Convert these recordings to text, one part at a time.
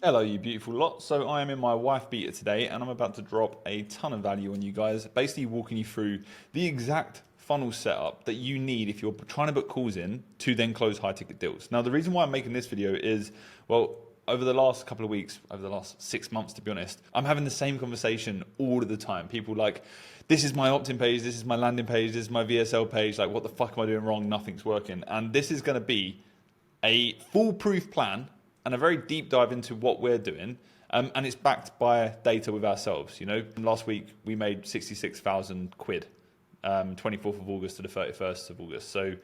Hello, you beautiful lot. So I am in my wife beater today and I'm about to drop a ton of value on you guys, basically walking you through the exact funnel setup that you need if you're trying to book calls in to then close high ticket deals. Now, the reason why I'm making this video is, well, over the last couple of weeks, over the last 6 months, to be honest, I'm having the same conversation all of the time. People like, this is my opt-in page, this is my landing page, this is my VSL page, like what the fuck am I doing wrong? Nothing's working. And this is gonna be a foolproof plan and a very deep dive into what we're doing. And it's backed by data with ourselves. You know, last week we made 66,000 quid, 24th of August to the 31st of August. So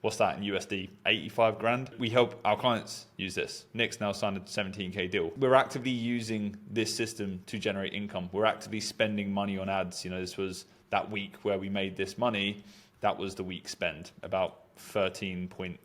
what's that in USD? 85 grand. We help our clients use this. Nick's now signed a 17K deal. We're actively using this system to generate income. We're actively spending money on ads. You know, this was that week where we made this money. That was the week spend, about 13.7K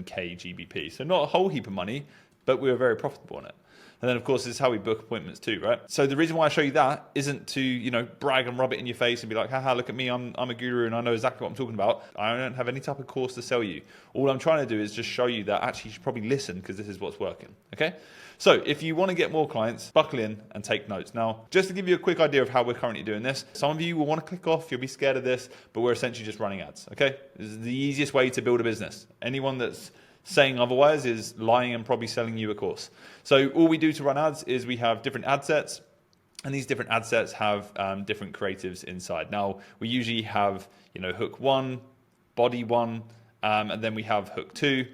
GBP. So not a whole heap of money, but we were very profitable on it. And then, of course, this is how we book appointments too, right? So the reason why I show you that isn't to, you know, brag and rub it in your face and be like, haha, look at me, I'm a guru and I know exactly what I'm talking about. I don't have any type of course to sell you. All I'm trying to do is just show you that actually you should probably listen because this is what's working, okay? So if you want to get more clients, buckle in and take notes. Now, just to give you a quick idea of how we're currently doing this, some of you will want to click off, you'll be scared of this, but we're essentially just running ads, okay? This is the easiest way to build a business. Anyone that's saying otherwise is lying and probably selling you a course. So all we do to run ads is we have different ad sets, and these different ad sets have different creatives inside. Now, we usually have, you know, hook 1, body 1, and then we have hook 2,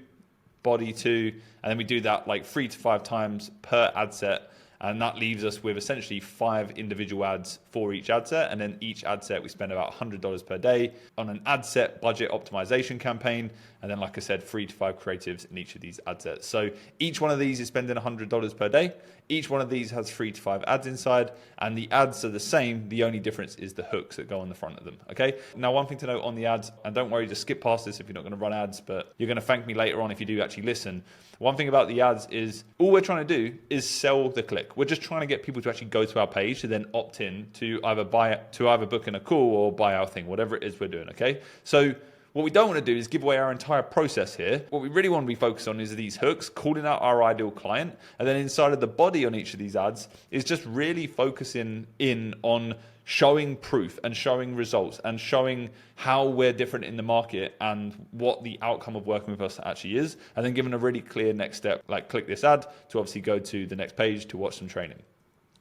body 2, and then we do that like 3 to 5 times per ad set. And that leaves us with essentially 5 individual ads for each ad set. And then each ad set, we spend about $100 per day on an ad set budget optimization campaign. And then, like I said, 3 to 5 creatives in each of these ad sets. So each one of these is spending $100 per day. Each one of these has 3 to 5 ads inside, and the ads are the same. The only difference is the hooks that go on the front of them, okay? Now, one thing to note on the ads, and don't worry, just skip past this if you're not gonna run ads, but you're gonna thank me later on if you do actually listen. One thing about the ads is all we're trying to do is sell the click. We're just trying to get people to actually go to our page to then opt in to either book in a call or buy our thing, whatever it is we're doing, okay? So what we don't want to do is give away our entire process here. What we really want to be focused on is these hooks, calling out our ideal client, and then inside of the body on each of these ads is just really focusing in on showing proof and showing results and showing how we're different in the market and what the outcome of working with us actually is, and then giving a really clear next step, like click this ad to obviously go to the next page to watch some training.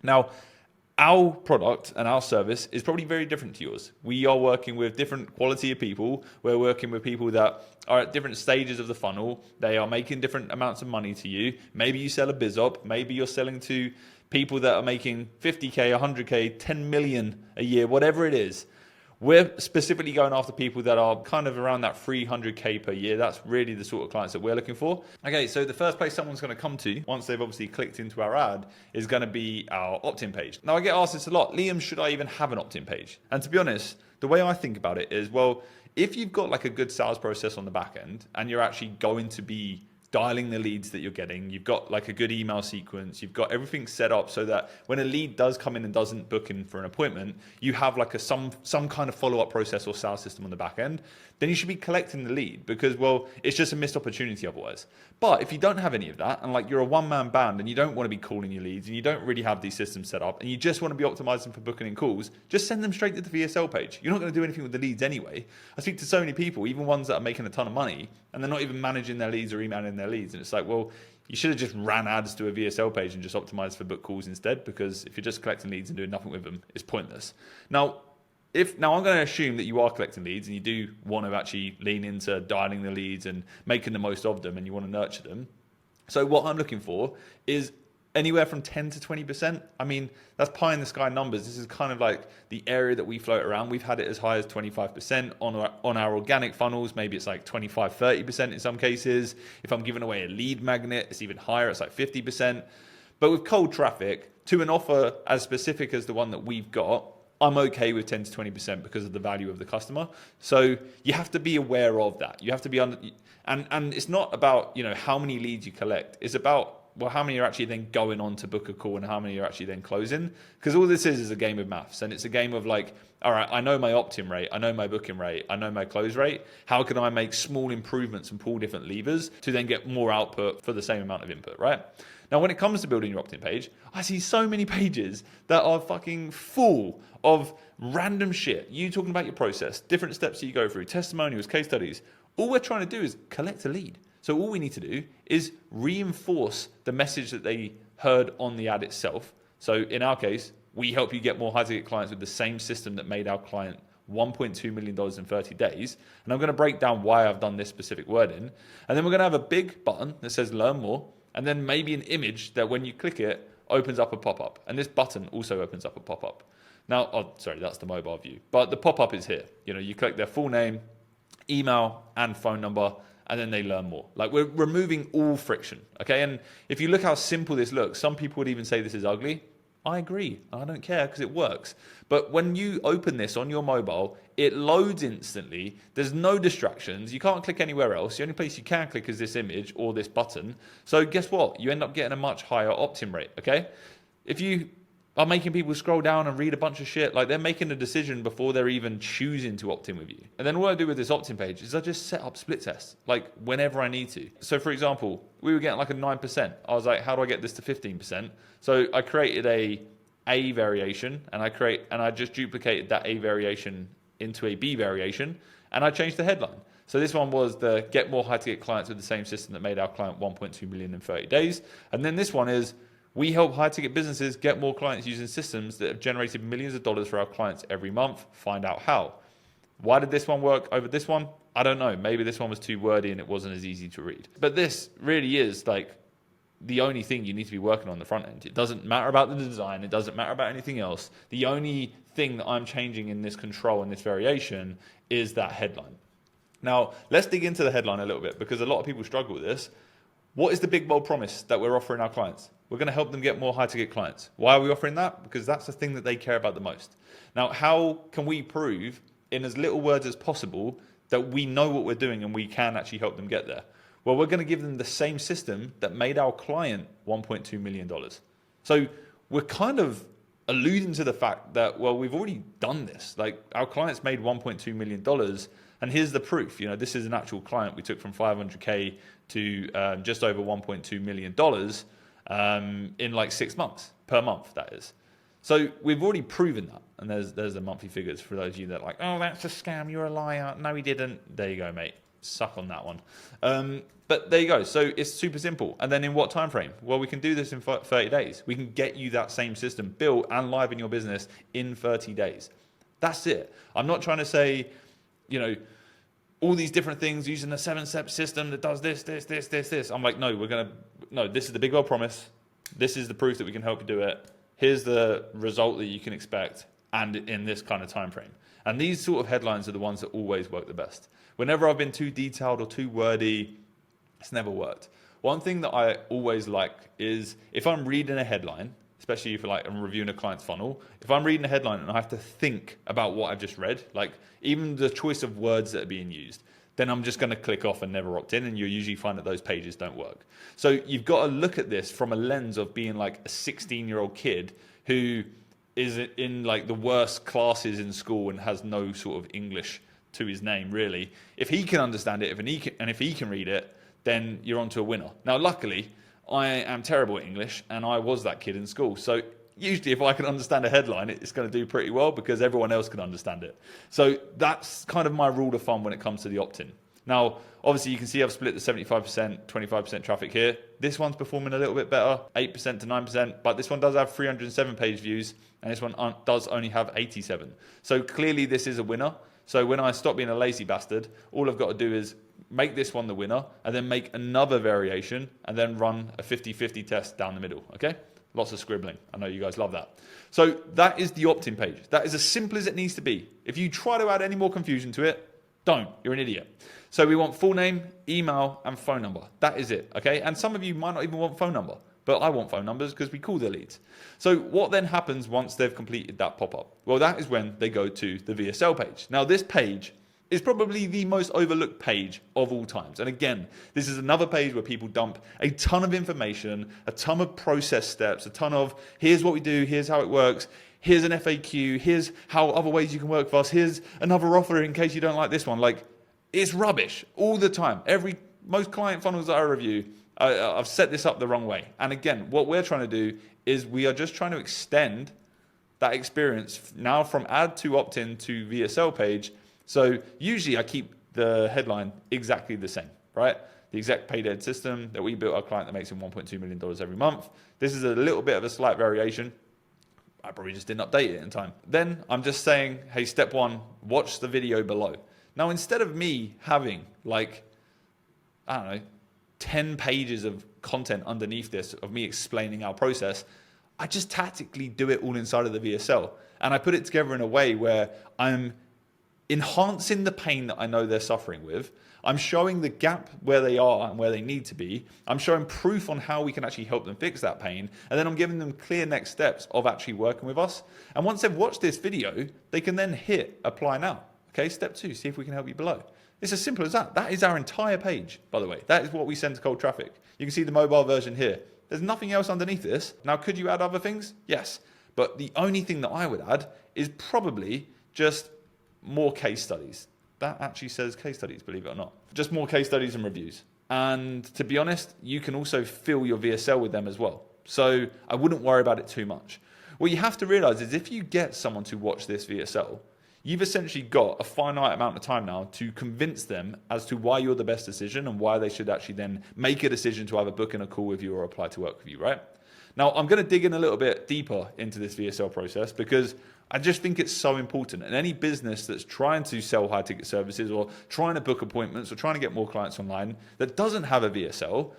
Now, our product and our service is probably very different to yours. We are working with different quality of people. We're working with people that are at different stages of the funnel. They are making different amounts of money to you. Maybe you sell a biz op. Maybe you're selling to people that are making 50K, 100K, 10 million a year, whatever it is. We're specifically going after people that are kind of around that 300K per year. That's really the sort of clients that we're looking for. Okay, so the first place someone's going to come to once they've obviously clicked into our ad is going to be our opt-in page. Now, I get asked this a lot, Liam, should I even have an opt-in page? And to be honest, the way I think about it is, well, if you've got like a good sales process on the back end and you're actually going to be dialing the leads that you're getting, you've got like a good email sequence, you've got everything set up so that when a lead does come in and doesn't book in for an appointment, you have like some kind of follow-up process or sales system on the back end, then you should be collecting the lead because, well, it's just a missed opportunity otherwise. But if you don't have any of that and like you're a one-man band and you don't want to be calling your leads and you don't really have these systems set up and you just want to be optimizing for booking in calls, just send them straight to the VSL page. You're not going to do anything with the leads anyway. I speak to so many people, even ones that are making a ton of money, and they're not even managing their leads or emailing their leads. And it's like, well, you should have just ran ads to a VSL page and just optimized for book calls instead, because if you're just collecting leads and doing nothing with them, it's pointless. Now I'm going to assume that you are collecting leads and you do want to actually lean into dialing the leads and making the most of them and you want to nurture them. So what I'm looking for is anywhere from 10 to 20%. I mean, that's pie in the sky numbers. This is kind of like the area that we float around. We've had it as high as 25% on our organic funnels. Maybe it's like 25, 30% in some cases. If I'm giving away a lead magnet, it's even higher. It's like 50%. But with cold traffic, to an offer as specific as the one that we've got, I'm okay with 10 to 20% because of the value of the customer. So you have to be aware of that. You have to be and it's not about, you know, how many leads you collect. It's about well, how many are actually then going on to book a call and how many are actually then closing? Because all this is a game of maths, and it's a game of like, all right, I know my opt-in rate, I know my booking rate, I know my close rate. How can I make small improvements and pull different levers to then get more output for the same amount of input, right? Now, when it comes to building your opt-in page, I see so many pages that are fucking full of random shit. You talking about your process, different steps that you go through, testimonials, case studies. All we're trying to do is collect a lead. So all we need to do is reinforce the message that they heard on the ad itself. So in our case, we help you get more high-ticket clients with the same system that made our client $1.2 million in 30 days. And I'm going to break down why I've done this specific wording. And then we're going to have a big button that says learn more. And then maybe an image that when you click it, opens up a pop-up. And this button also opens up a pop-up. Now, oh, sorry, that's the mobile view. But the pop-up is here. You know, you click their full name, email, and phone number, and then they learn more. Like, we're removing all friction, okay? And if you look how simple this looks, some people would even say this is ugly. I agree. I don't care because it works. But when you open this on your mobile, it loads instantly. There's no distractions. You can't click anywhere else. The only place you can click is this image or this button. So guess what? You end up getting a much higher opt-in rate, okay? If you are making people scroll down and read a bunch of shit, like they're making a decision before they're even choosing to opt in with you. And then what I do with this opt-in page is I just set up split tests, like whenever I need to. So for example, we were getting like a 9%. I was like, how do I get this to 15%? So I created a variation and I just duplicated that A variation into a B variation and I changed the headline. So this one was the get more high ticket clients with the same system that made our client 1.2 million in 30 days. And then this one is, we help high-ticket businesses get more clients using systems that have generated millions of dollars for our clients every month. Find out how. Why did this one work over this one? I don't know. Maybe this one was too wordy and it wasn't as easy to read. But this really is like the only thing you need to be working on the front end. It doesn't matter about the design. It doesn't matter about anything else. The only thing that I'm changing in this control and this variation is that headline. Now, let's dig into the headline a little bit because a lot of people struggle with this. What is the big bold promise that we're offering our clients? We're going to help them get more high-ticket clients. Why are we offering that? Because that's the thing that they care about the most. Now, how can we prove in as little words as possible that we know what we're doing and we can actually help them get there? Well, we're going to give them the same system that made our client $1.2 million. So we're kind of alluding to the fact that, well, we've already done this. Like, our clients made $1.2 million, and here's the proof. You know, this is an actual client we took from 500K to just over $1.2 million in like 6 months, per month, that is. So we've already proven that. And there's the monthly figures for those of you that are like, oh, that's a scam, you're a liar. No, he didn't. There you go, mate. Suck on that one. But there you go. So it's super simple. And then in what time frame? Well, we can do this in 30 days. We can get you that same system built and live in your business in 30 days. That's it. I'm not trying to say, you know, all these different things using a 7-step system that does this. I'm like, no, this is the big old promise. This is the proof that we can help you do it. Here's the result that you can expect and in this kind of time frame. And these sort of headlines are the ones that always work the best. Whenever I've been too detailed or too wordy, it's never worked. One thing that I always like is if I'm reading a headline, especially if I'm reviewing a client's funnel, if I'm reading a headline and I have to think about what I've just read, like even the choice of words that are being used, then I'm just going to click off and never opt in, and you'll usually find that those pages don't work. So you've got to look at this from a lens of being like a 16-year-old kid who is in like the worst classes in school and has no sort of English to his name, really. If he can understand it, if he can read it, then you're onto a winner. Now, luckily, I am terrible at English, and I was that kid in school. So usually if I can understand a headline, it's going to do pretty well because everyone else can understand it. So that's kind of my rule of thumb when it comes to the opt-in. Now, obviously, you can see I've split the 75%, 25% traffic here. This one's performing a little bit better, 8% to 9%, but this one does have 307 page views, and this one does only have 87. So clearly this is a winner. So when I stop being a lazy bastard, all I've got to do is make this one the winner, and then make another variation, and then run a 50-50 test down the middle, okay? Lots of scribbling. I know you guys love that. So that is the opt-in page. That is as simple as it needs to be. If you try to add any more confusion to it, don't. You're an idiot. So we want full name, email, and phone number. That is it, okay? And some of you might not even want phone number, but I want phone numbers because we call their leads. So what then happens once they've completed that pop-up? Well, that is when they go to the VSL page. Now, this page It's probably the most overlooked page of all times. And again, this is another page where people dump a ton of information, a ton of process steps, a ton of here's what we do, here's how it works, here's an FAQ, here's how other ways you can work for us, here's another offer in case you don't like this one. Like, it's rubbish all the time. Most client funnels that I review, I've set this up the wrong way. And again, what we're trying to do is we are just trying to extend that experience now from ad to opt-in to VSL page. So usually I keep the headline exactly the same, right? The exact paid ed system that we built our client that makes him $1.2 million every month. This is a little bit of a slight variation. I probably just didn't update it in time. Then I'm just saying, hey, step one, watch the video below. Now, instead of me having like, I don't know, 10 pages of content underneath this of me explaining our process, I just tactically do it all inside of the VSL. And I put it together in a way where I'm enhancing the pain that I know they're suffering with. I'm showing the gap where they are and where they need to be. I'm showing proof on how we can actually help them fix that pain. And then I'm giving them clear next steps of actually working with us. And once they've watched this video, they can then hit apply now. Okay, step 2, see if we can help you below. It's as simple as that. That is our entire page, by the way. That is what we send to cold traffic. You can see the mobile version here. There's nothing else underneath this. Now, could you add other things? Yes. But the only thing that I would add is probably just more case studies. That actually says case studies, believe it or not. Just more case studies and reviews. And to be honest, you can also fill your VSL with them as well. So I wouldn't worry about it too much. What you have to realize is if you get someone to watch this VSL, you've essentially got a finite amount of time now to convince them as to why you're the best decision and why they should actually then make a decision to either book in a call with you or apply to work with you, right? Now, I'm going to dig in a little bit deeper into this VSL process because I just think it's so important. And any business that's trying to sell high ticket services or trying to book appointments or trying to get more clients online that doesn't have a VSL,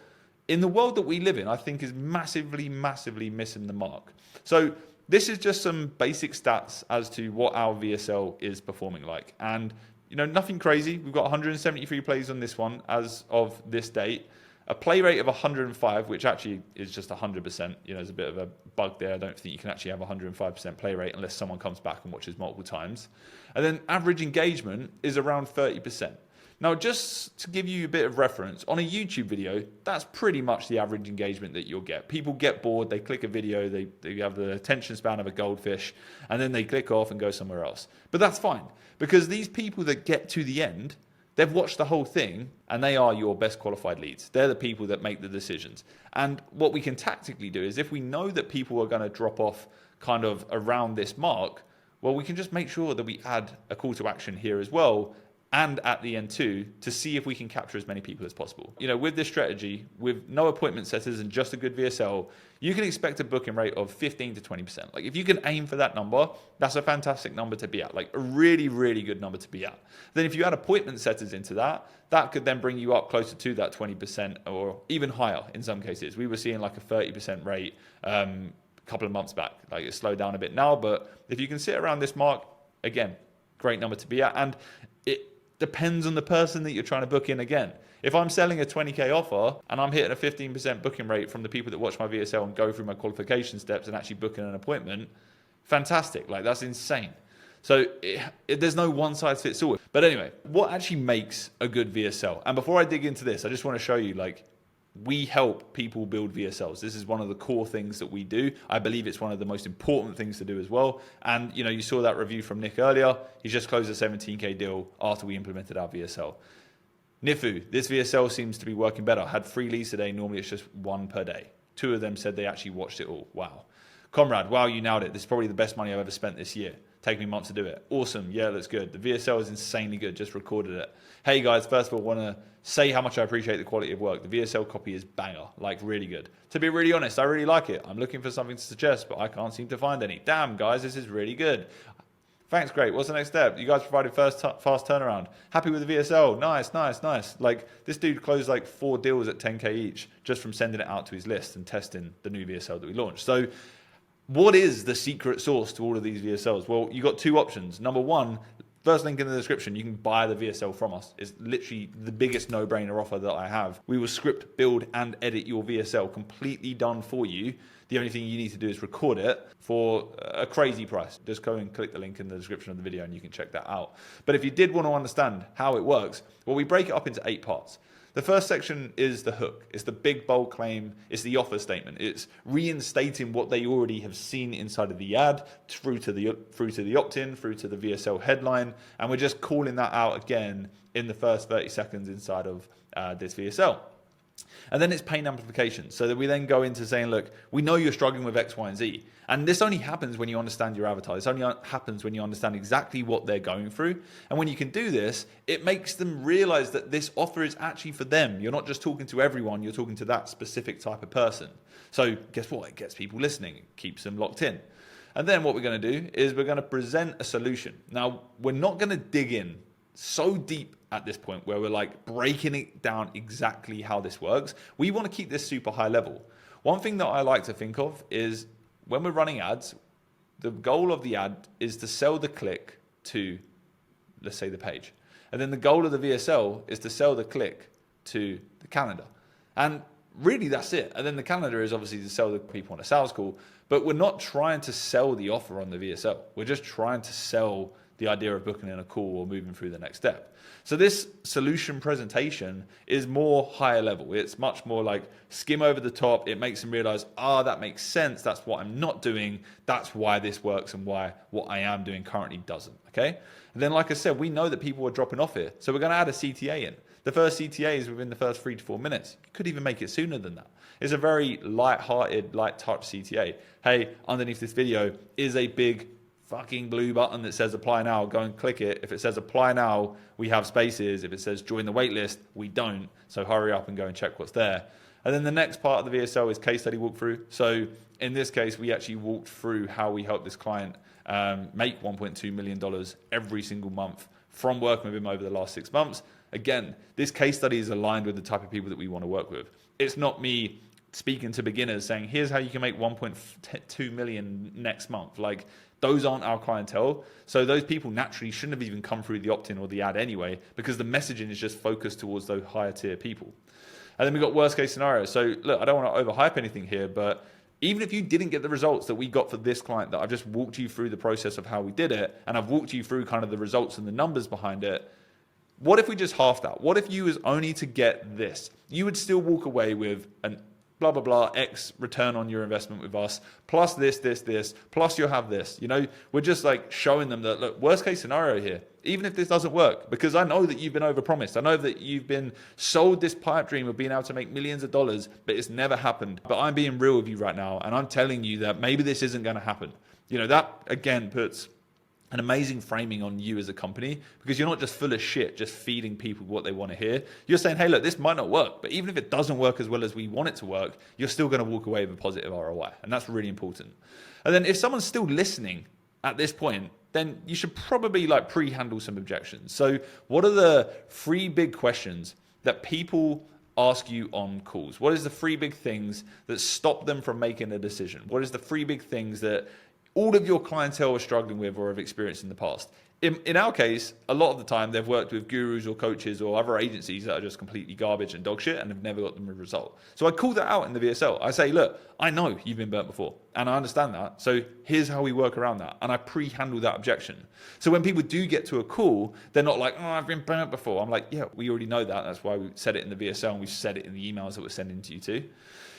in the world that we live in, I think is massively, massively missing the mark. So this is just some basic stats as to what our VSL is performing like. And, you know, nothing crazy. We've got 173 plays on this one as of this date. A play rate of 105, which actually is just 100%. You know, there's a bit of a bug there. I don't think you can actually have 105% play rate unless someone comes back and watches multiple times. And then average engagement is around 30%. Now, just to give you a bit of reference, on a YouTube video, that's pretty much the average engagement that you'll get. People get bored, they click a video, they have the attention span of a goldfish, and then they click off and go somewhere else. But that's fine, because these people that get to the end, they've watched the whole thing, and they are your best qualified leads. They're the people that make the decisions. And what we can tactically do is if we know that people are going to drop off kind of around this mark, well, we can just make sure that we add a call to action here as well, and at the end too, to see if we can capture as many people as possible. You know, with this strategy, with no appointment setters and just a good VSL, you can expect a booking rate of 15 to 20%. Like if you can aim for that number, that's a fantastic number to be at, like a really, really good number to be at. Then if you add appointment setters into that, that could then bring you up closer to that 20% or even higher in some cases. We were seeing like a 30% rate a couple of months back. Like it's slowed down a bit now, but if you can sit around this mark, again, great number to be at. And it depends on the person that you're trying to book in again. If I'm selling a 20K offer and I'm hitting a 15% booking rate from the people that watch my VSL and go through my qualification steps and actually book in an appointment, fantastic. Like that's insane. So there's no one size fits all. But anyway, what actually makes a good VSL? And before I dig into this, I just want to show you like, we help people build VSLs. This is one of the core things that we do. I believe it's one of the most important things to do as well. And you know, you saw that review from Nick earlier. He just closed a 17K deal after we implemented our VSL. Nifu, this VSL seems to be working better. I had 3 leads today. Normally it's just 1 per day. 2 of them said they actually watched it all. Wow. Comrade, wow, you nailed it. This is probably the best money I've ever spent this year. Taken me months to do it. Awesome. Yeah, that's good. The VSL is insanely good. Just recorded it. Hey guys, first of all, want to say how much I appreciate the quality of work. The VSL copy is banger, like really good. To be really honest, I really like it. I'm looking for something to suggest, but I can't seem to find any. Damn, guys, this is really good. Thanks, great. What's the next step? You guys provided fast turnaround. Happy with the VSL. Nice, nice, nice. Like this dude closed like 4 deals at 10K each just from sending it out to his list and testing the new VSL that we launched. So what is the secret sauce to all of these VSLs? Well, you got 2 options. Number one, First link in the description, you can buy the VSL from us. It's literally the biggest no-brainer offer that I have. We will script, build, and edit your VSL completely done for you. The only thing you need to do is record it for a crazy price. Just go and click the link in the description of the video and you can check that out. But if you did want to understand how it works, well, we break it up into 8 parts. The first section is the hook. It's the big bold claim. It's the offer statement. It's reinstating what they already have seen inside of the ad through to the opt-in, through to the VSL headline, and we're just calling that out again in the first 30 seconds inside of this VSL. And then it's pain amplification. So that we then go into saying, look, we know you're struggling with X, Y, and Z. And this only happens when you understand your avatar. This only happens when you understand exactly what they're going through. And when you can do this, it makes them realize that this offer is actually for them. You're not just talking to everyone, you're talking to that specific type of person. So guess what? It gets people listening. It keeps them locked in. And then what we're going to do is we're going to present a solution. Now, we're not going to dig in so deep at this point where we're like breaking it down exactly how this works. We want to keep this super high level. One thing that I like to think of is when we're running ads, the goal of the ad is to sell the click to, let's say, the page. And then the goal of the VSL is to sell the click to the calendar. And really that's it. And then the calendar is obviously to sell the people on a sales call, but we're not trying to sell the offer on the VSL. We're just trying to sell the idea of booking in a call or moving through the next step. So this solution presentation is more higher level. It's much more like skim over the top. It makes them realize, that makes sense. That's what I'm not doing. That's why this works and why what I am doing currently doesn't. Okay. And then, like I said, we know that people are dropping off here. So we're going to add a CTA in. The first CTA is within the first 3 to 4 minutes. You could even make it sooner than that. It's a very light-hearted, light-touch CTA. Hey, underneath this video is a big fucking blue button that says apply now. Go and click it. If it says apply now, we have spaces. If it says join the waitlist, we don't. So hurry up and go and check what's there. And then the next part of the VSL is case study walkthrough. So in this case, we actually walked through how we help this client make $1.2 million every single month from working with him over the last 6 months. Again, this case study is aligned with the type of people that we want to work with. It's not me speaking to beginners saying, here's how you can make 1.2 million next month. Like, those aren't our clientele. So those people naturally shouldn't have even come through the opt-in or the ad anyway, because the messaging is just focused towards those higher tier people. And then we've got worst case scenario. So look, I don't want to overhype anything here, but even if you didn't get the results that we got for this client, that I've just walked you through the process of how we did it, and I've walked you through kind of the results and the numbers behind it, what if we just halved that? What if you was only to get this? You would still walk away with an blah, blah, blah, X return on your investment with us, plus this, plus you'll have this. You know, we're just like showing them that, look, worst case scenario here, even if this doesn't work, because I know that you've been overpromised. I know that you've been sold this pipe dream of being able to make millions of dollars, but it's never happened. But I'm being real with you right now, and I'm telling you that maybe this isn't going to happen. You know, that again puts an amazing framing on you as a company, because you're not just full of shit, just feeding people what they want to hear. You're saying, hey, look, this might not work, but even if it doesn't work as well as we want it to work, you're still going to walk away with a positive ROI. And that's really important. And then if someone's still listening at this point, then you should probably like pre-handle some objections. So what are the 3 big questions that people ask you on calls? What is the 3 big things that stop them from making a decision? What is the 3 big things that all of your clientele are struggling with or have experienced in the past? In our case, a lot of the time they've worked with gurus or coaches or other agencies that are just completely garbage and dog shit and have never got them a result. So I call that out in the VSL. I say, look, I know you've been burnt before and I understand that. So here's how we work around that. And I pre-handle that objection. So when people do get to a call, they're not like, oh, I've been burnt before. I'm like, yeah, we already know that. That's why we said it in the VSL and we've said it in the emails that we're sending to you too.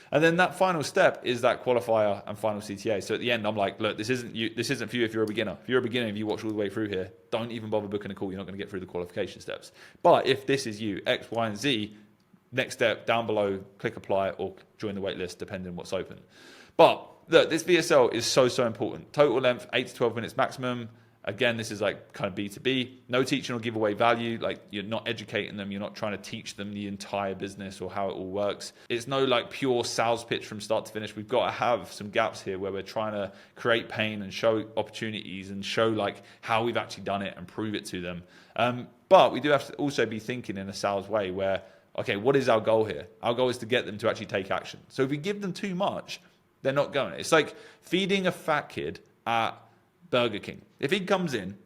And then that final step is that qualifier and final CTA. So at the end, I'm like, look, this isn't you. This isn't for you if you're a beginner. If you're a beginner, if you watch all the way through here, don't even bother booking a call. You're not going to get through the qualification steps. But if this is you, X, Y, and Z, next step down below, click apply or join the waitlist, depending on what's open. But look, this VSL is so important. Total length, 8 to 12 minutes maximum. Again, this is like kind of B2B. No teaching or give away value. Like, you're not educating them. You're not trying to teach them the entire business or how it all works. It's no like pure sales pitch from start to finish. We've got to have some gaps here where we're trying to create pain and show opportunities and show like how we've actually done it and prove it to them. But we do have to also be thinking in a sales way where, okay, what is our goal here? Our goal is to get them to actually take action. So if we give them too much, they're not going. It's like feeding a fat kid at Burger King. If he comes in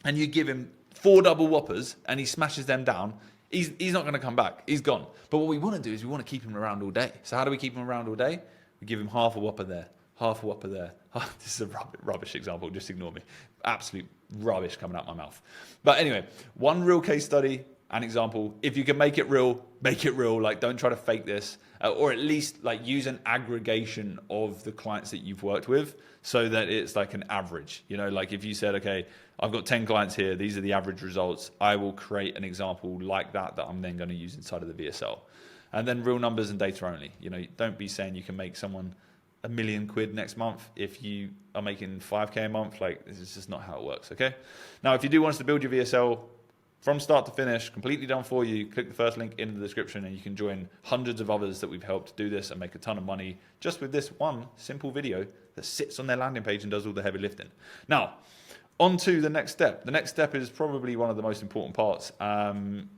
and you give him 4 double whoppers and he smashes them down, he's not going to come back. He's gone. But what we want to do is we want to keep him around all day. So how do we keep him around all day? We give him half a whopper there, half a whopper there. This is a rubbish example. Just ignore me. Absolute rubbish coming out my mouth. But anyway, one real case study, an example. If you can make it real, make it real. Like, don't try to fake this, or at least like use an aggregation of the clients that you've worked with so that it's like an average. You know, like if you said, okay, I've got 10 clients here, these are the average results, I will create an example like that I'm then going to use inside of the VSL. And then real numbers and data only. You know, don't be saying you can make someone £1 million next month if you are making 5K a month. Like, this is just not how it works, okay? Now, if you do want us to build your VSL from start to finish, completely done for you, click the first link in the description and you can join hundreds of others that we've helped do this and make a ton of money just with this one simple video that sits on their landing page and does all the heavy lifting. Now, on to the next step. The next step is probably one of the most important parts, and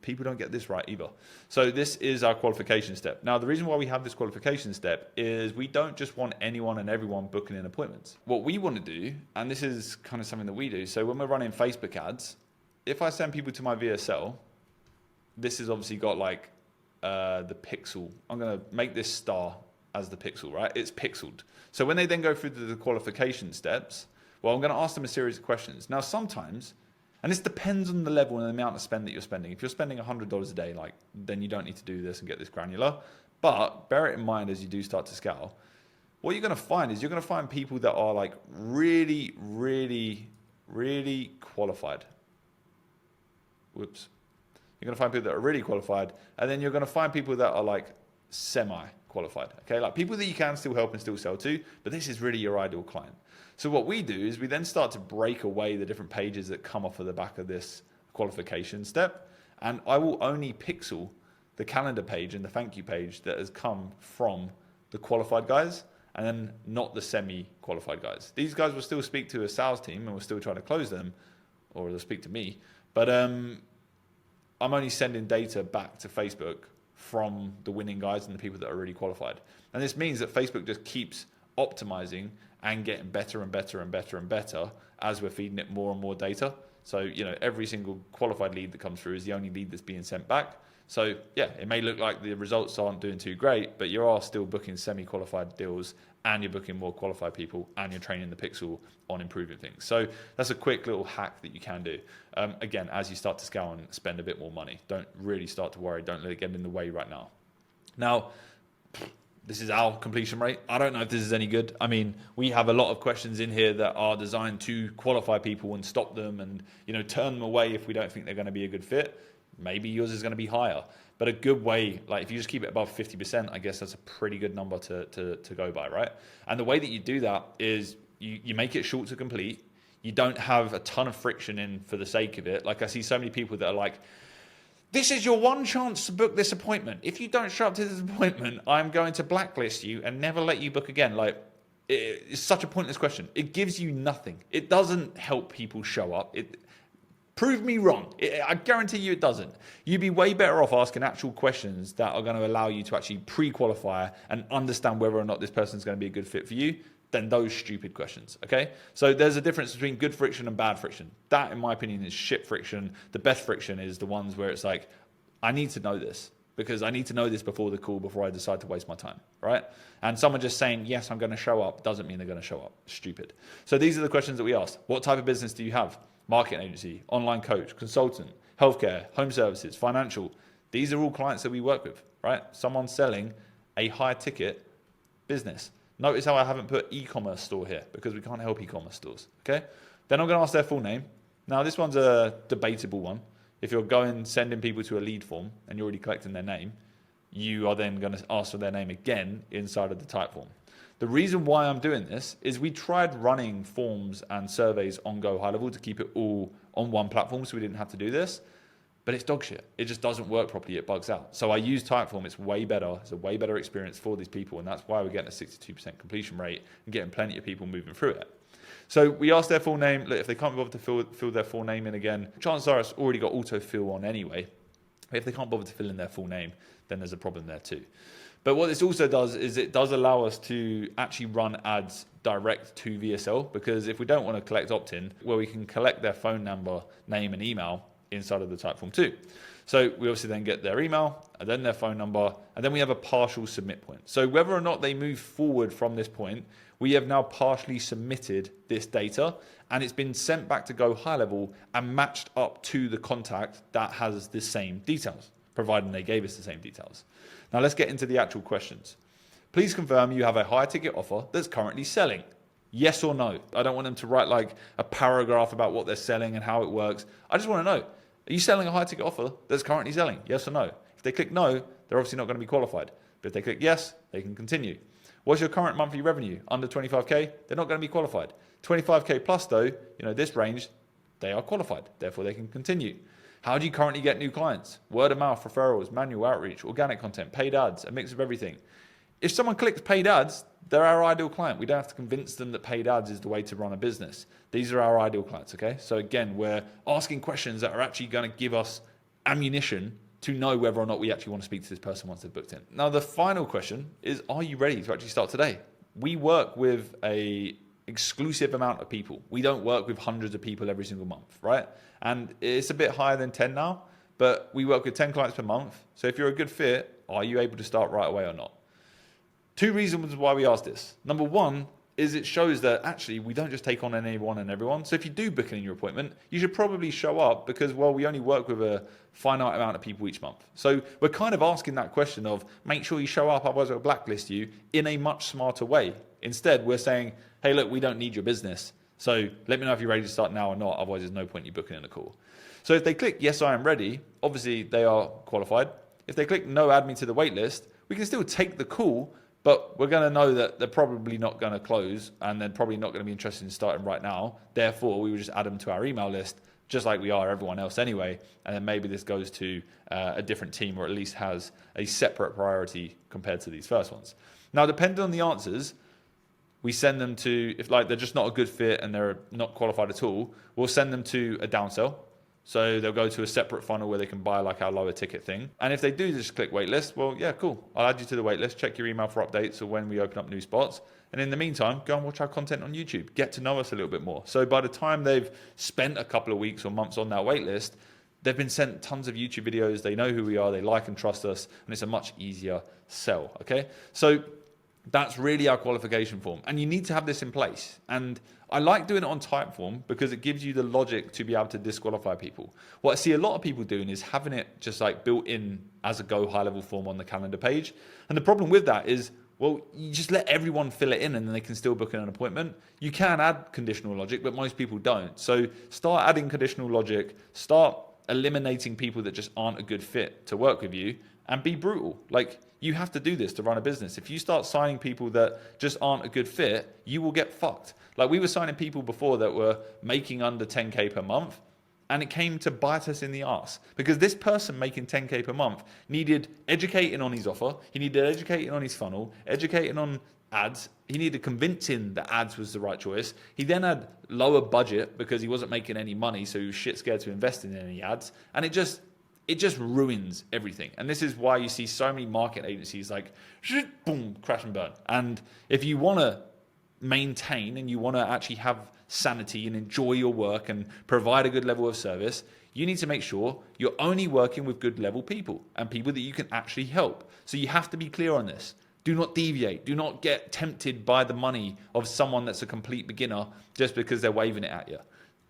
people don't get this right either. So this is our qualification step. Now, the reason why we have this qualification step is we don't just want anyone and everyone booking in appointments. What we want to do, and this is kind of something that we do, so when we're running Facebook ads, if I send people to my VSL, this has obviously got like the pixel. I'm going to make this star as the pixel, right? It's pixeled. So when they then go through the qualification steps, well, I'm going to ask them a series of questions. Now, sometimes, and this depends on the level and the amount of spend that you're spending. If you're spending $100 a day, like, then you don't need to do this and get this granular. But bear it in mind as you do start to scale. What you're going to find is you're going to find people that are like really, really, really qualified. Whoops. You're going to find people that are really qualified, and then you're going to find people that are like semi-qualified. Okay, like people that you can still help and still sell to, but this is really your ideal client. So what we do is we then start to break away the different pages that come off of the back of this qualification step, and I will only pixel the calendar page and the thank you page that has come from the qualified guys, and then not the semi-qualified guys. These guys will still speak to a sales team and we'll still try to close them, or they'll speak to me, but I'm only sending data back to Facebook from the winning guys and the people that are really qualified. And this means that Facebook just keeps optimizing and getting better and better and better and better as we're feeding it more and more data. So, you know, every single qualified lead that comes through is the only lead that's being sent back. So, yeah, it may look like the results aren't doing too great, but you are still booking semi-qualified deals and you're booking more qualified people and you're training the pixel on improving things. So that's a quick little hack that you can do. Again, as you start to scale and spend a bit more money, don't really start to worry. Don't let it get in the way right now. Now, this is our completion rate. I don't know if this is any good. I mean, we have a lot of questions in here that are designed to qualify people and stop them and, you know, turn them away if we don't think they're going to be a good fit. Maybe yours is going to be higher, but a good way, like if you just keep it above 50%, I guess that's a pretty good number to go by, right? And the way that you do that is you make it short to complete. You don't have a ton of friction in for the sake of it. Like I see so many people that are like, this is your one chance to book this appointment. If you don't show up to this appointment, I'm going to blacklist you and never let you book again. Like, it's such a pointless question. It gives you nothing. It doesn't help people show up. Prove me wrong. I guarantee you it doesn't. You'd be way better off asking actual questions that are going to allow you to actually pre-qualify and understand whether or not this person's going to be a good fit for you than those stupid questions, okay? So there's a difference between good friction and bad friction. That, in my opinion, is shit friction. The best friction is the ones where it's like, I need to know this because I need to know this before the call, before I decide to waste my time, right? And someone just saying, yes, I'm going to show up, doesn't mean they're going to show up. Stupid. So these are the questions that we asked. What type of business do you have? Marketing agency, online coach, consultant, healthcare, home services, financial. These are all clients that we work with, right? Someone selling a high ticket business. Notice how I haven't put e-commerce store here because we can't help e-commerce stores, okay? Then I'm going to ask their full name. Now, this one's a debatable one. If you're sending people to a lead form and you're already collecting their name, you are then going to ask for their name again inside of the type form. The reason why I'm doing this is we tried running forms and surveys on Go High Level to keep it all on one platform so we didn't have to do this, but it's dog shit. It just doesn't work properly. It bugs out. So I use Typeform. It's way better. It's a way better experience for these people, and that's why we're getting a 62% completion rate and getting plenty of people moving through it. So we asked their full name. Look, if they can't be bothered to fill their full name in again, chances are it's already got autofill on anyway. If they can't bother to fill in their full name, then there's a problem there too. But what this also does is it does allow us to actually run ads direct to VSL, because if we don't want to collect opt-in, well, we can collect their phone number, name and email inside of the Typeform too. So we obviously then get their email and then their phone number, and then we have a partial submit point. So whether or not they move forward from this point, we have now partially submitted this data, and it's been sent back to Go High Level and matched up to the contact that has the same details, providing they gave us the same details. Now let's get into the actual questions. Please confirm you have a high ticket offer that's currently selling. Yes or no? I don't want them to write like a paragraph about what they're selling and how it works. I just want to know, are you selling a high ticket offer that's currently selling? Yes or no? If they click no, they're obviously not going to be qualified. But if they click yes, they can continue. What's your current monthly revenue? Under 25K, they're not going to be qualified. 25K plus though, this range, they are qualified. Therefore, they can continue. How do you currently get new clients? Word of mouth, referrals, manual outreach, organic content, paid ads, a mix of everything. If someone clicks paid ads, they're our ideal client. We don't have to convince them that paid ads is the way to run a business. These are our ideal clients, okay? So again, we're asking questions that are actually going to give us ammunition to know whether or not we actually want to speak to this person once they've booked in. Now, the final question is, are you ready to actually start today? We work with a exclusive amount of people. We don't work with hundreds of people every single month, right? And it's a bit higher than 10 now, but we work with 10 clients per month. So if you're a good fit, are you able to start right away or not? Two reasons why we ask this. Number one is it shows that actually we don't just take on anyone and everyone. So if you do book in your appointment, you should probably show up because, well, we only work with a finite amount of people each month. So we're kind of asking that question of make sure you show up, otherwise we'll blacklist you, in a much smarter way. Instead, we're saying, hey, look, we don't need your business. So let me know if you're ready to start now or not. Otherwise, there's no point you booking in a call. So if they click, yes, I am ready, obviously they are qualified. If they click, no, add me to the wait list, we can still take the call, but we're going to know that they're probably not going to close and they're probably not going to be interested in starting right now. Therefore, we will just add them to our email list, just like we are everyone else anyway. And then maybe this goes to a different team, or at least has a separate priority compared to these first ones. Now, depending on the answers, we send them to, if like they're just not a good fit and they're not qualified at all, we'll send them to a downsell. So they'll go to a separate funnel where they can buy like our lower ticket thing. And if they do just click waitlist, well, yeah, cool. I'll add you to the waitlist, check your email for updates or when we open up new spots. And in the meantime, go and watch our content on YouTube. Get to know us a little bit more. So by the time they've spent a couple of weeks or months on that waitlist, they've been sent tons of YouTube videos. They know who we are. They like and trust us. And it's a much easier sell, okay? So that's really our qualification form. And you need to have this in place. And I like doing it on Typeform because it gives you the logic to be able to disqualify people. What I see a lot of people doing is having it just like built in as a Go High Level form on the calendar page. And the problem with that is, well, you just let everyone fill it in and then they can still book in an appointment. You can add conditional logic, but most people don't. So start adding conditional logic, start eliminating people that just aren't a good fit to work with you, and be brutal. Like, you have to do this to run a business. If you start signing people that just aren't a good fit, you will get fucked. Like, we were signing people before that were making under 10K per month, and it came to bite us in the arse because this person making 10K per month needed educating on his offer. He needed educating on his funnel, educating on ads. He needed convincing that ads was the right choice. He then had lower budget because he wasn't making any money, so he was shit scared to invest in any ads. And it just ruins everything. And this is why you see so many market agencies like, boom, crash and burn. And if you want to maintain and you want to actually have sanity and enjoy your work and provide a good level of service, you need to make sure you're only working with good level people and people that you can actually help. So you have to be clear on this. Do not deviate. Do not get tempted by the money of someone that's a complete beginner just because they're waving it at you.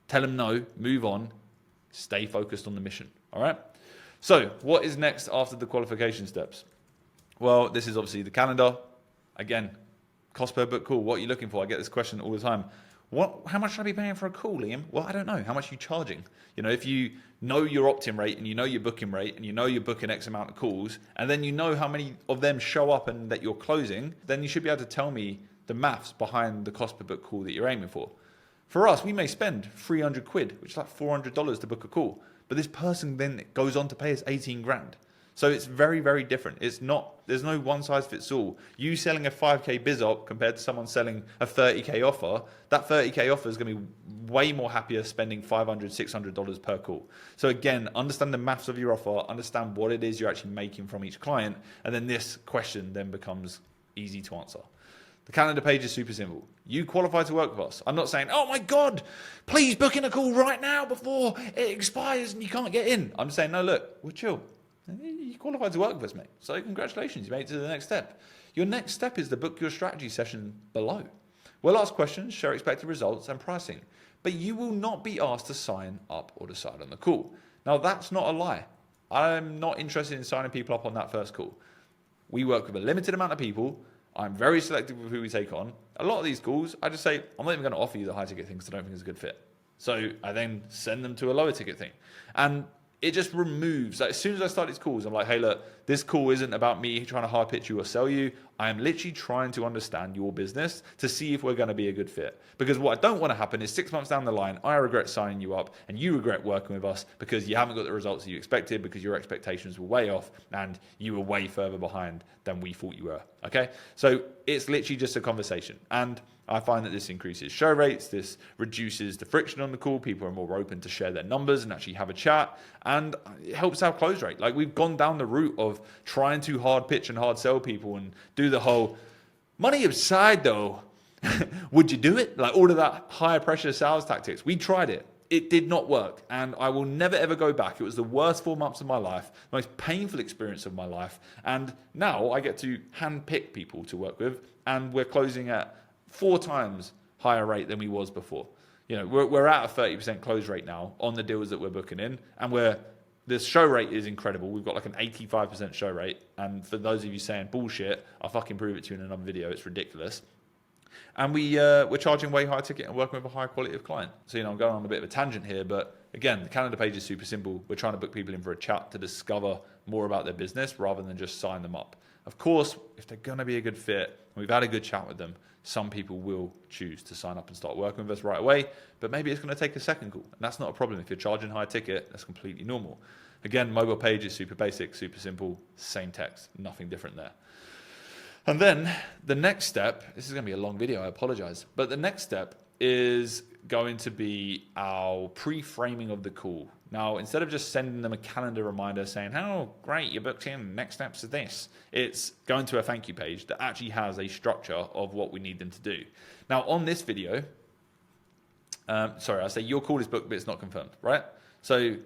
Tell them no, move on, stay focused on the mission. All right? So what is next after the qualification steps? Well, this is obviously the calendar. Again, cost per book call. What are you looking for? I get this question all the time. How much should I be paying for a call, Liam? Well, I don't know. How much are you charging? You know, if you know your opt-in rate and you know your booking rate and you know you're booking X amount of calls, and then you know how many of them show up and that you're closing, then you should be able to tell me the maths behind the cost per book call that you're aiming for. For us, we may spend 300 quid, which is like $400 to book a call. But this person then goes on to pay us 18 grand. So it's very, very different. It's not, there's no one size fits all. You selling a 5K biz op compared to someone selling a 30K offer, that 30K offer is going to be way more happier spending $500, $600 per call. So again, understand the maths of your offer, understand what it is you're actually making from each client, and then this question then becomes easy to answer. The calendar page is super simple. You qualify to work with us. I'm not saying, oh my God, please book in a call right now before it expires and you can't get in. I'm saying, no, look, we're chill. You qualified to work with us, mate. So congratulations, you made it to the next step. Your next step is to book your strategy session below. We'll ask questions, share expected results and pricing, but you will not be asked to sign up or decide on the call. Now, that's not a lie. I'm not interested in signing people up on that first call. We work with a limited amount of people. I'm very selective with who we take on. A lot of these calls, I just say, I'm not even going to offer you the high ticket thing because I don't think it's a good fit. So I then send them to a lower ticket thing. And it just removes, like, as soon as I start these calls, I'm like, hey, look, this call isn't about me trying to high pitch you or sell you. I am literally trying to understand your business to see if we're going to be a good fit. Because what I don't want to happen is 6 months down the line, I regret signing you up and you regret working with us because you haven't got the results that you expected because your expectations were way off and you were way further behind than we thought you were. Okay. So it's literally just a conversation. And I find that this increases show rates, this reduces the friction on the call, people are more open to share their numbers and actually have a chat, and it helps our close rate. Like, we've gone down the route of trying to hard pitch and hard sell people and do the whole money aside though, would you do it? Like all of that higher pressure sales tactics. We tried it. It did not work, and I will never ever go back. It was the worst 4 months of my life, the most painful experience of my life, and now I get to handpick people to work with, and we're closing at 4 times higher rate than we was before. You know, we're at a 30% close rate now on the deals that we're booking in, and the show rate is incredible. We've got like an 85% show rate, and for those of you saying bullshit, I'll fucking prove it to you in another video. It's ridiculous. And we're charging way higher ticket and working with a higher quality of client. So, you know, I'm going on a bit of a tangent here, but again, the calendar page is super simple. We're trying to book people in for a chat to discover more about their business rather than just sign them up. Of course, if they're going to be a good fit, and we've had a good chat with them, some people will choose to sign up and start working with us right away, but maybe it's going to take a second call. And that's not a problem. If you're charging high ticket, that's completely normal. Again, mobile page is super basic, super simple, same text, nothing different there. And then the next step, this is going to be a long video, I apologize, but the next step is going to be our pre-framing of the call. Now, instead of just sending them a calendar reminder saying, oh, great, you booked in, next steps are this, it's going to a thank you page that actually has a structure of what we need them to do. Now, on this video, I say your call is booked, but it's not confirmed, right? So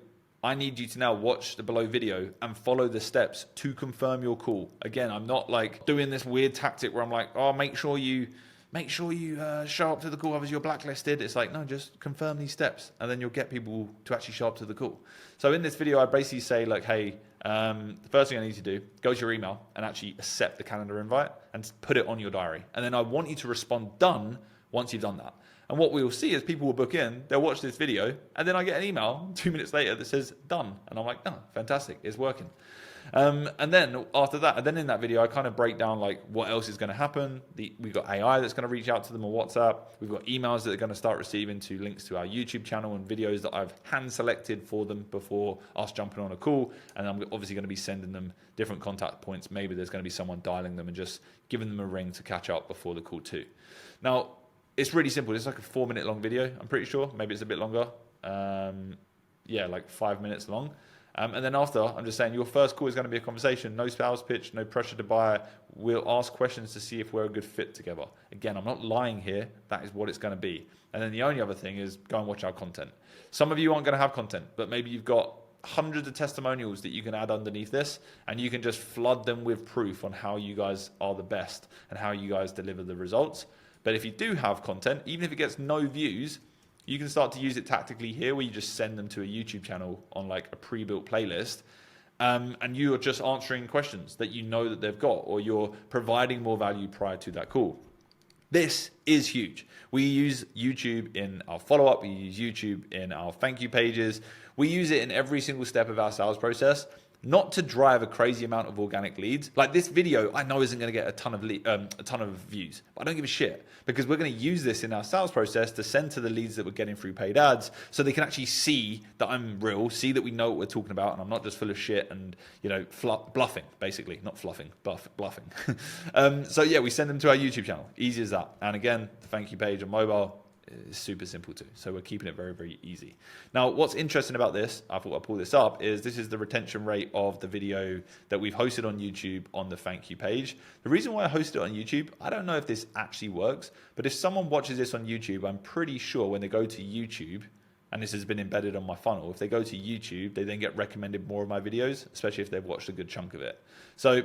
I need you to now watch the below video and follow the steps to confirm your call. Again, I'm not like doing this weird tactic where I'm like, oh, make sure you show up to the call, otherwise you're blacklisted. It's like, no, just confirm these steps and then you'll get people to actually show up to the call. So in this video, I basically say like, hey, the first thing I need you to do, go to your email and actually accept the calendar invite and put it on your diary. And then I want you to respond done once you've done that. And what we will see is people will book in, they'll watch this video, and then I get an email 2 minutes later that says done. And I'm like, oh, fantastic, it's working. And then after that, and then in that video, I kind of break down like what else is going to happen. We've got AI that's going to reach out to them on WhatsApp. We've got emails that are going to start receiving to links to our YouTube channel and videos that I've hand selected for them before us jumping on a call. And I'm obviously going to be sending them different contact points. Maybe there's going to be someone dialing them and just giving them a ring to catch up before the call too. Now, it's really simple. It's like a 4-minute long video, I'm pretty sure. Maybe it's a bit longer. Like 5 minutes long. And then after, I'm just saying your first call is going to be a conversation. No sales pitch, no pressure to buy. We'll ask questions to see if we're a good fit together. Again, I'm not lying here. That is what it's going to be. And then the only other thing is go and watch our content. Some of you aren't going to have content, but maybe you've got hundreds of testimonials that you can add underneath this, and you can just flood them with proof on how you guys are the best and how you guys deliver the results. But if you do have content, even if it gets no views, you can start to use it tactically here where you just send them to a YouTube channel on like a pre-built playlist. And you are just answering questions that you know that they've got, or you're providing more value prior to that call. This is huge. We use YouTube in our follow-up. We use YouTube in our thank you pages. We use it in every single step of our sales process. not to drive a crazy amount of organic leads. Like this video, I know isn't going to get a ton of views, but I don't give a shit, because we're going to use this in our sales process to send to the leads that we're getting through paid ads, so they can actually see that I'm real, see that we know what we're talking about, and I'm not just full of shit and, you know, bluffing, basically, not fluffing, bluffing. So yeah, we send them to our YouTube channel. Easy as that. And again, the thank you page on mobile is super simple too. So we're keeping it very, very easy. Now, what's interesting about this, I thought I'd pull this up, is this is the retention rate of the video that we've hosted on YouTube on the thank you page. The reason why I hosted it on YouTube, I don't know if this actually works, but if someone watches this on YouTube, I'm pretty sure when they go to YouTube, and this has been embedded on my funnel, if they go to YouTube, they then get recommended more of my videos, especially if they've watched a good chunk of it. So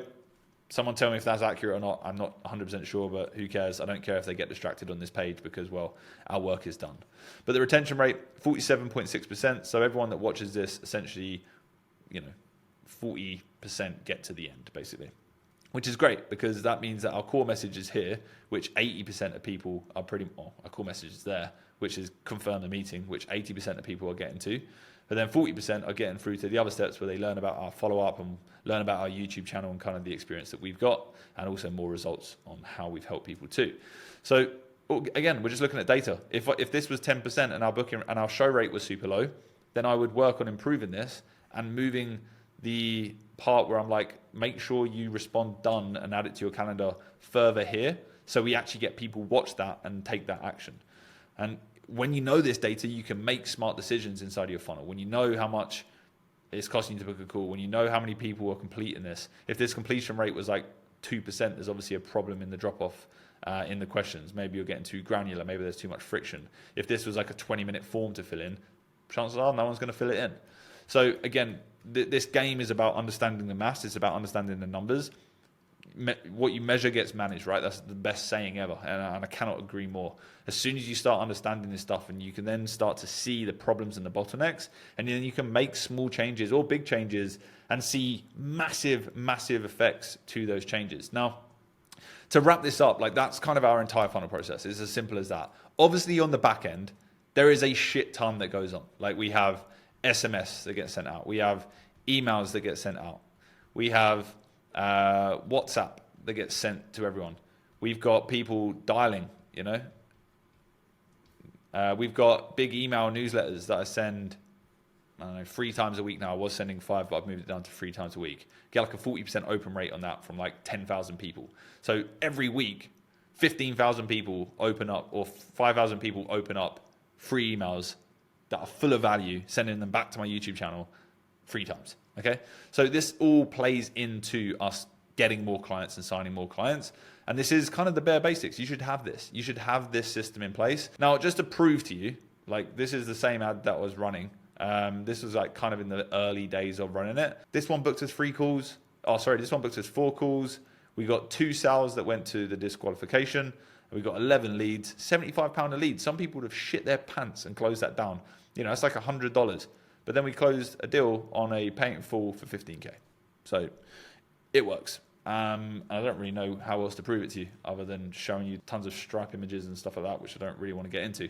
someone tell me if that's accurate or not. I'm not 100% sure, but who cares? I don't care if they get distracted on this page, because, well, our work is done. But the retention rate, 47.6%. So everyone that watches this, essentially, you know, 40% get to the end, basically, which is great, because that means that our core message is here, which 80% of people are our core message is there, which is confirm the meeting, which 80% of people are getting to. But then 40% are getting through to the other steps, where they learn about our follow-up and learn about our YouTube channel and kind of the experience that we've got, and also more results on how we've helped people too. So again, we're just looking at data. If this was 10% and our booking and our show rate was super low, then I would work on improving this and moving the part where I'm like, make sure you respond done and add it to your calendar further here, so we actually get people watch that and take that action. And when you know this data, you can make smart decisions inside of your funnel. When you know how much it's costing you to book a call, when you know how many people are completing this, if this completion rate was like 2%, there's obviously a problem in the drop-off in the questions. Maybe you're getting too granular. Maybe there's too much friction. If this was like a 20-minute form to fill in, chances are no one's going to fill it in. So again, this game is about understanding the maths. It's about understanding the numbers. What you measure gets managed, right? That's the best saying ever, and I cannot agree more. As soon as you start understanding this stuff, and you can then start to see the problems and the bottlenecks, and then you can make small changes or big changes and see massive, massive effects to those changes. Now, to wrap this up, like, that's kind of our entire funnel process. It's as simple as that. Obviously, on the back end, there is a shit ton that goes on. Like, we have SMS that get sent out. We have emails that get sent out. We have WhatsApp that gets sent to everyone. We've got people dialing, you know. We've got big email newsletters that I send, I don't know, 3 times a week now. I was sending 5, but I've moved it down to 3 times a week. Get like a 40% open rate on that from like 10,000 people. So every week, 15,000 people open up, or 5,000 people open up 3 emails that are full of value, sending them back to my YouTube channel 3 times. Okay, so this all plays into us getting more clients and signing more clients. And this is kind of the bare basics. You should have this. You should have this system in place. Now, just to prove to you, like, this is the same ad that I was running. This was like kind of in the early days of running it. This one booked us 3 calls. Oh, sorry, this one booked us 4 calls. We got 2 sales that went to the disqualification. We got 11 leads, £75 a lead. Some people would have shit their pants and closed that down. You know, it's like $100. But then we closed a deal on a pay in full for 15K. So it works. I don't really know how else to prove it to you other than showing you tons of Stripe images and stuff like that, which I don't really want to get into.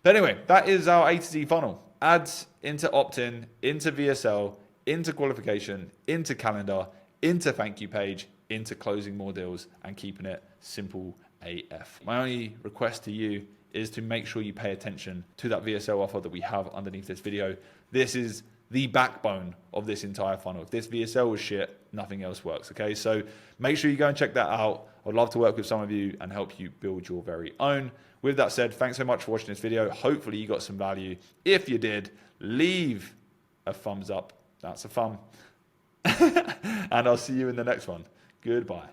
But anyway, that is our A to Z funnel. Ads into opt-in, into VSL, into qualification, into calendar, into thank you page, into closing more deals, and keeping it simple AF. My only request to you is to make sure you pay attention to that VSL offer that we have underneath this video. This is the backbone of this entire funnel. If this VSL was shit, nothing else works, okay? So make sure you go and check that out. I'd love to work with some of you and help you build your very own. With that said, thanks so much for watching this video. Hopefully you got some value. If you did, leave a thumbs up. That's a thumb. And I'll see you in the next one. Goodbye.